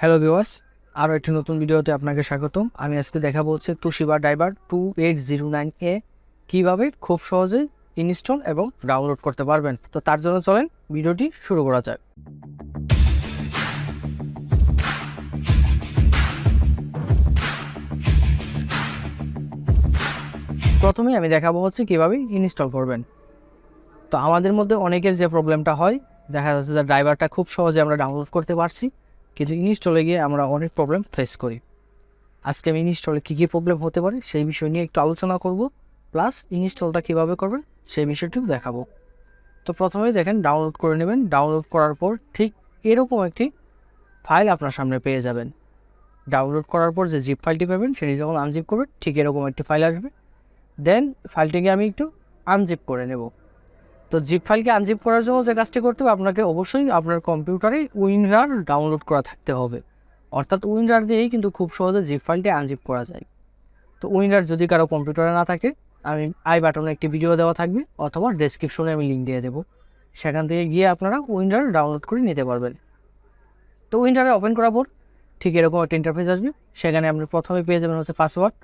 Hello viewers, আরও একটি নতুন ভিডিওতে আপনাকে স্বাগতম। আমি আজকে দেখাবো হচ্ছে তোশিবা ড্রাইভার 2809A কীভাবে খুব সহজে ইনস্টল এবং ডাউনলোড করতে পারবেন। তো তার জন্য চলেন ভিডিওটি শুরু করা যাক। প্রথমে আমি দেখাবো হচ্ছে কীভাবে ইনস্টল করবেন। তো আমাদের মধ্যে অনেকের যে প্রবলেমটা হয়, দেখা যাচ্ছে যে ড্রাইভারটা খুব সহজে আমরা ডাউনলোড করতে পারছি, কিন্তু ইনস্টলে গিয়ে আমরা অনেক প্রবলেম ফেস করি। আজকে আমি ইনস্টলে কী কী প্রবলেম হতে পারে সেই বিষয় নিয়ে একটু আলোচনা করব, প্লাস ইনস্টলটা কীভাবে করবেন সেই বিষয়টিও দেখাবো। তো প্রথমেই দেখেন ডাউনলোড করে নেবেন। ডাউনলোড করার পর ঠিক এরকম একটি ফাইল আপনার সামনে পেয়ে যাবেন। ডাউনলোড করার পর যে জিপ ফাইলটি পাবেন সেটি যখন আনজিপ করবেন ঠিক এরকম একটি ফাইল আসবে। দেন ফাইলটিকে আমি একটু আনজিপ করে নেব। তো জিপ ফাইলকে আনজিপ করার জন্য যে কাজটি করতে হবে, আপনাকে অবশ্যই আপনার কম্পিউটারে উইনরার ডাউনলোড করা থাকতে হবে। অর্থাৎ উইনরার দিয়েই কিন্তু খুব সহজে জিপ ফাইলটি আনজিপ করা যায়। তো উইনরার যদি কারো কম্পিউটারে না থাকে, আমি আই বাটনে একটি ভিডিও দেওয়া থাকবে অথবা ডেসক্রিপশনে আমি লিঙ্ক দিয়ে দেবো, সেখান থেকে গিয়ে আপনারা উইনরার ডাউনলোড করে নিতে পারবেন। তো উইনরারে ওপেন করার পর ঠিক এরকম একটা ইন্টারফেস আসবে। সেখানে আপনি প্রথমে পেয়ে যাবেন হচ্ছে পাসওয়ার্ড।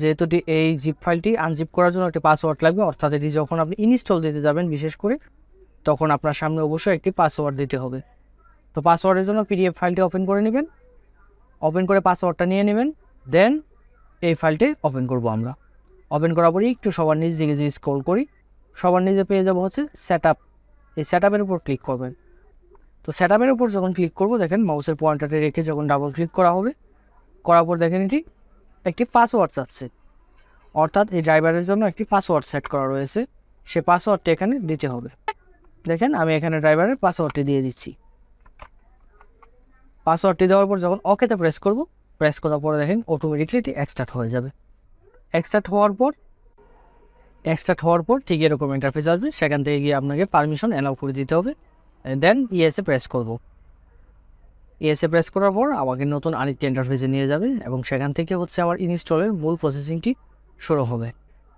যেহেতু এই জিপ ফাইলটি আনজিপ করার জন্য একটি পাসওয়ার্ড লাগবে, অর্থাৎ এটি যখন আপনি ইনস্টল দিতে যাবেন বিশেষ করে, তখন আপনার সামনে অবশ্যই একটি পাসওয়ার্ড দিতে হবে। তো পাসওয়ার্ডের জন্য পিডিএফ ফাইলটি ওপেন করে নেবেন। ওপেন করে পাসওয়ার্ডটা নিয়ে নেবেন। দেন এই ফাইলটি ওপেন করব আমরা। ওপেন করার পরে একটু সবার নিচ দিকে যদি স্ক্রল করি, সবার নিচে পেয়ে যাব হচ্ছে সেট আপ। এই সেট আপের উপর ক্লিক করবেন। তো সেট আপের উপর যখন ক্লিক করব, দেখেন মাউসের পয়েন্টারটি রেখে যখন ডাবল ক্লিক করা হবে, করার পর দেখেন এটি একটি পাসওয়ার্ড চাচ্ছে। অর্থাৎ এই ড্রাইভারের জন্য একটি পাসওয়ার্ড সেট করা রয়েছে, সে পাসওয়ার্ডটি এখানে দিতে হবে। দেখেন আমি এখানে ড্রাইভারের পাসওয়ার্ডটি দিয়ে দিচ্ছি। পাসওয়ার্ডটি দেওয়ার পর যখন ওকেতে প্রেস করব, প্রেস করার পরে দেখেন অটোমেটিকলি এটি এক্সট্রাক্ট হয়ে যাবে। এক্সট্রাক্ট হওয়ার পর ঠিক এরকম ইন্টারফেস আসবে। সেখান থেকে গিয়ে আপনাকে পারমিশন অ্যালাউ করে দিতে হবে। দেন ইয়েসে প্রেস করব। ইয়েসে প্রেস করার পর আমাকে নতুন আরেকটি ইন্টারফেসে নিয়ে যাবে এবং সেখান থেকে হচ্ছে আমার ইনস্টলের মূল প্রসেসিংটি শুরু হবে।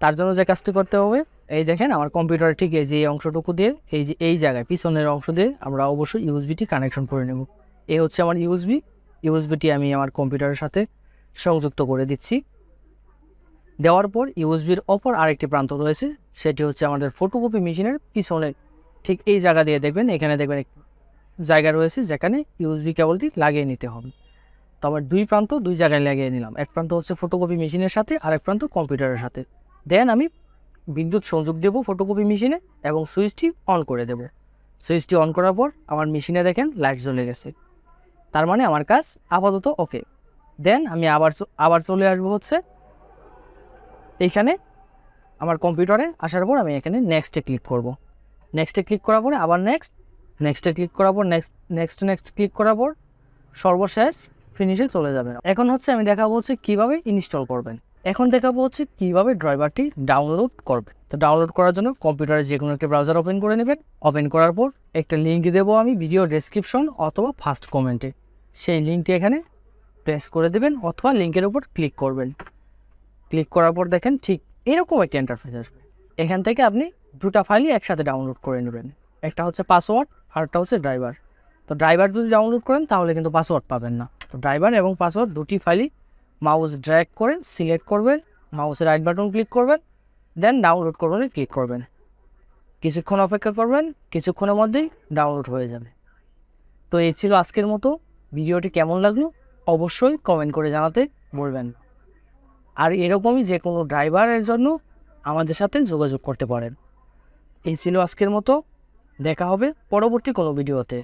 তার জন্য যে কাজটি করতে হবে, এই দেখেন আমার কম্পিউটারে ঠিক এই যে এই অংশটুকু দিয়ে এই জায়গায় পিছনের অংশ দিয়ে আমরা অবশ্যই ইউএসবিটি কানেকশন করে নেব। এই হচ্ছে আমার ইউএসবিটি আমি আমার কম্পিউটারের সাথে সংযুক্ত করে দিচ্ছি। দেওয়ার পর ইউএসবির অপর আরেকটি প্রান্ত রয়েছে, সেটি হচ্ছে আমাদের ফটোকপি মেশিনের পিছনে ঠিক এই জায়গা দিয়ে দেখবেন, এখানে দেখবেন একটি জায়গা রয়েছে যেখানে ইউএসবি কেবলটি লাগিয়ে নিতে হবে। তো আমার দুই জায়গায় লাগিয়ে নিলাম। এক প্রান্ত হচ্ছে ফটোকপি মেশিনের সাথে, আরেক প্রান্ত কম্পিউটারের সাথে। দেন আমি বিদ্যুৎ সংযোগ দেব ফটোকপি মেশিনে এবং সুইচটি অন করে দেব। সুইচটি অন করার পর আমার মেশিনে দেখেন লাইট জ্বলে গেছে, তার মানে আমার কাজ আপাতত ওকে। দেন আমি আবার চলে আসবো হচ্ছে এইখানে আমার কম্পিউটারে। আসার পর আমি এখানে নেক্সটে ক্লিক করব। নেক্সটে ক্লিক করার পরে আবার নেক্সটে ক্লিক করার পর নেক্সট ক্লিক করার পর সর্বশেষ ফিনিশে চলে যাবেন। এখন হচ্ছে আমি দেখাবো হচ্ছে কীভাবে ইনস্টল করবেন। এখন দেখাবো হচ্ছে কীভাবে ড্রাইভারটি ডাউনলোড করবেন। তো ডাউনলোড করার জন্য কম্পিউটারে যে কোনো একটা ব্রাউজার ওপেন করে নেবেন। ওপেন করার পর একটা লিঙ্ক দেবো আমি ভিডিও ডেসক্রিপশন অথবা ফার্স্ট কমেন্টে, সেই লিঙ্কটি এখানে প্রেস করে দেবেন অথবা লিঙ্কের উপর ক্লিক করবেন। ক্লিক করার পর দেখেন ঠিক এরকম একটা ইন্টারফেস আসবে। এখান থেকে আপনি দুটা ফাইলই একসাথে ডাউনলোড করে নেবেন। একটা হচ্ছে পাসওয়ার্ড আর একটা হচ্ছে ড্রাইভার। তো ড্রাইভার যদি ডাউনলোড করেন তাহলে কিন্তু পাসওয়ার্ড পাবেন না। তো ড্রাইভার এবং পাসওয়ার্ড দুটি ফাইলই মাউস ড্র্যাগ করে সিলেক্ট করবেন, মাউসের রাইট বাটন ক্লিক করবেন, দেন ডাউনলোড করবেন ক্লিক করবেন। কিছুক্ষণ অপেক্ষা করবেন, কিছুক্ষণের মধ্যেই ডাউনলোড হয়ে যাবে। তো এই ছিল আজকের মতো। ভিডিওটি কেমন লাগলো অবশ্যই কমেন্ট করে জানাতে বলবেন। আর এরকমই যে কোনো ড্রাইভারের জন্য আমাদের সাথে যোগাযোগ করতে পারেন। এই ছিল আজকের মতো। দেখা হবে পরবর্তী কোনো ভিডিওতে।